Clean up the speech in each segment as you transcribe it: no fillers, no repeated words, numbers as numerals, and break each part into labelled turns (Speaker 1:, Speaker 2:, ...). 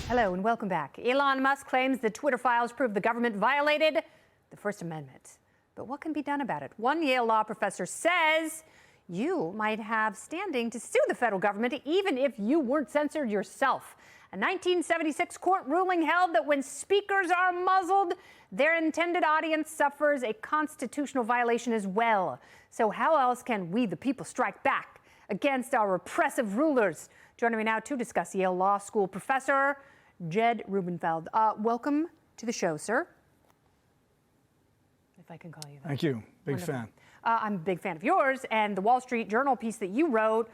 Speaker 1: Hello and welcome back. Elon Musk claims the Twitter files prove the government violated the First Amendment. But what can be done about it? One Yale law professor says you might have standing to sue the federal government even if you weren't censored yourself. A 1976 court ruling held that when speakers are muzzled, their intended audience suffers a constitutional violation as well. So how else can we, the people, strike back against our repressive rulers? Joining me now to discuss, Yale Law School professor Jed Rubenfeld. Welcome to the show, sir. If I can call you that.
Speaker 2: Thank you. Big
Speaker 1: Wonderful.
Speaker 2: fan.
Speaker 1: I'm a big fan of yours, and the Wall Street Journal piece that you wrote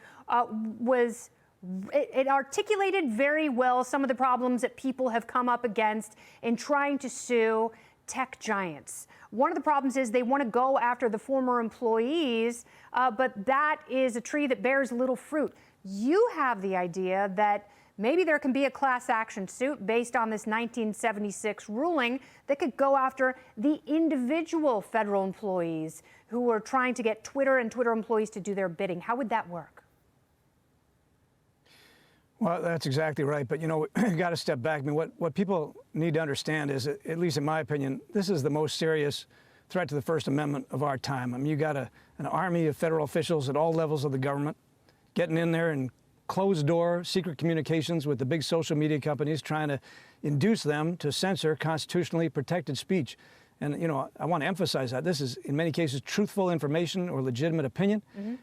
Speaker 1: it articulated very well some of the problems that people have come up against in trying to sue tech giants. One of the problems is they want to go after the former employees, but that is a tree that bears little fruit. You have the idea that maybe there can be a class action suit based on this 1976 ruling that could go after the individual federal employees who are trying to get Twitter and Twitter employees to do their bidding. How would that work?
Speaker 2: Well, that's exactly right. But, you know, you got to step back. I mean, what people need to understand is, at least in my opinion, this is the most serious threat to the First Amendment of our time. I mean, you got an army of federal officials at all levels of the government getting in there and closed-door secret communications with the big social media companies, trying to induce them to censor constitutionally protected speech. And, you know, I want to emphasize that this is, in many cases, truthful information or legitimate opinion.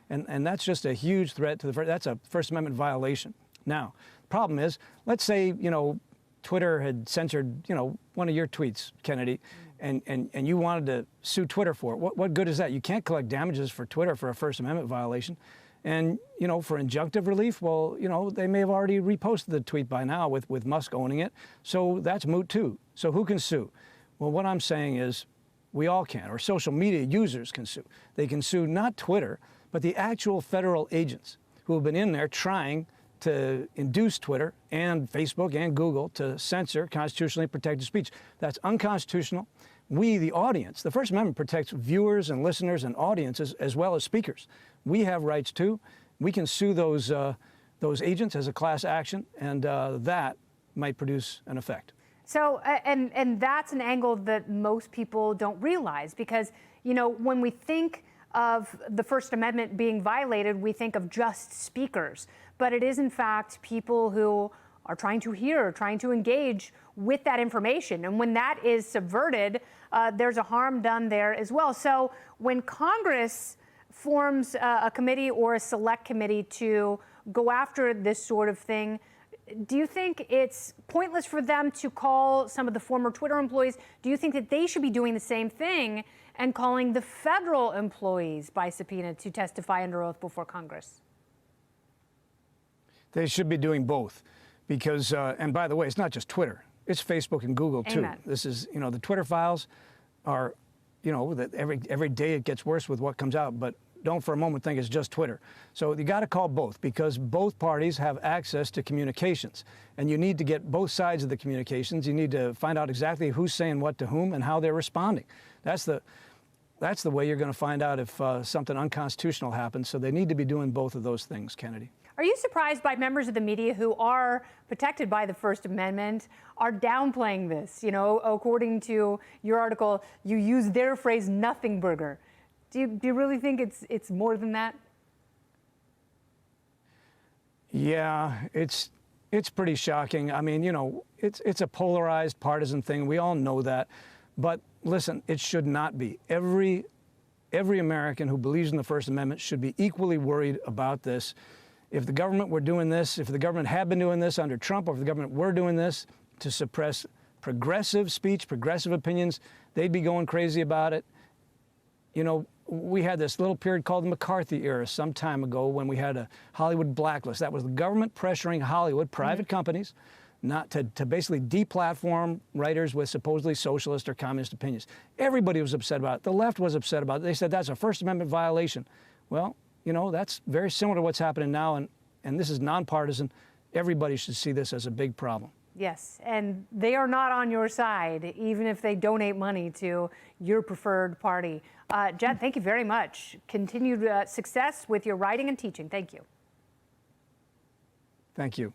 Speaker 2: And that's just a huge threat to that's a First Amendment violation. Now, the problem is, let's say, you know, Twitter had censored, you know, one of your tweets, Kennedy, and you wanted to sue Twitter for it. What good is that? You can't collect damages for Twitter for a First Amendment violation. And, you know, for injunctive relief, well, you know, they may have already reposted the tweet by now with Musk owning it. So that's moot too. So who can sue? Well, what I'm saying is we all can, or social media users can sue. They can sue not Twitter, but the actual federal agents who have been in there trying to induce Twitter and Facebook and Google to censor constitutionally protected speech. That's unconstitutional. We, the audience, the First Amendment protects viewers and listeners and audiences as well as speakers. We have rights too. We can sue those agents as a class action, and that might produce an effect.
Speaker 1: So, and that's an angle that most people don't realize, because, you know, when we think of the First Amendment being violated, we think of just speakers. But it is, in fact, people who are trying to hear, trying to engage with that information. And when that is subverted, there's a harm done there as well. So when Congress forms a committee or a select committee to go after this sort of thing, do you think it's pointless for them to call some of the former Twitter employees? Do you think that they should be doing the same thing and calling the federal employees by subpoena to testify under oath before Congress?
Speaker 2: They should be doing both, because, and by the way, it's not just Twitter. It's Facebook and Google too.
Speaker 1: Amen.
Speaker 2: This is, you know, the Twitter files are, you know, that every day it gets worse with what comes out, but don't for a moment think it's just Twitter. So you got to call both, because both parties have access to communications, and you need to get both sides of the communications. You need to find out exactly who's saying what to whom and how they're responding. That's the way you're going to find out if something unconstitutional happens. So they need to be doing both of those things, Kennedy.
Speaker 1: Are you surprised by members of the media who are protected by the First Amendment are downplaying this? You know, according to your article, you use their phrase, nothing burger. Do you really think it's more than that?
Speaker 2: Yeah, it's pretty shocking. I mean, you know, it's a polarized partisan thing. We all know that. But listen, it should not be. Every American who believes in the First Amendment should be equally worried about this. If the government were doing this, if the government had been doing this under Trump, or if the government were doing this to suppress progressive speech, progressive opinions, they'd be going crazy about it. You know, we had this little period called the McCarthy era some time ago when we had a Hollywood blacklist. That was the government pressuring Hollywood, private companies, not to basically deplatform writers with supposedly socialist or communist opinions. Everybody was upset about it. The left was upset about it. They said that's a First Amendment violation. Well, you know, that's very similar to what's happening now, and this is nonpartisan. Everybody should see this as a big problem.
Speaker 1: Yes, and they are not on your side, even if they donate money to your preferred party. Jed, thank you very much. Continued success with your writing and teaching. Thank you.
Speaker 2: Thank you.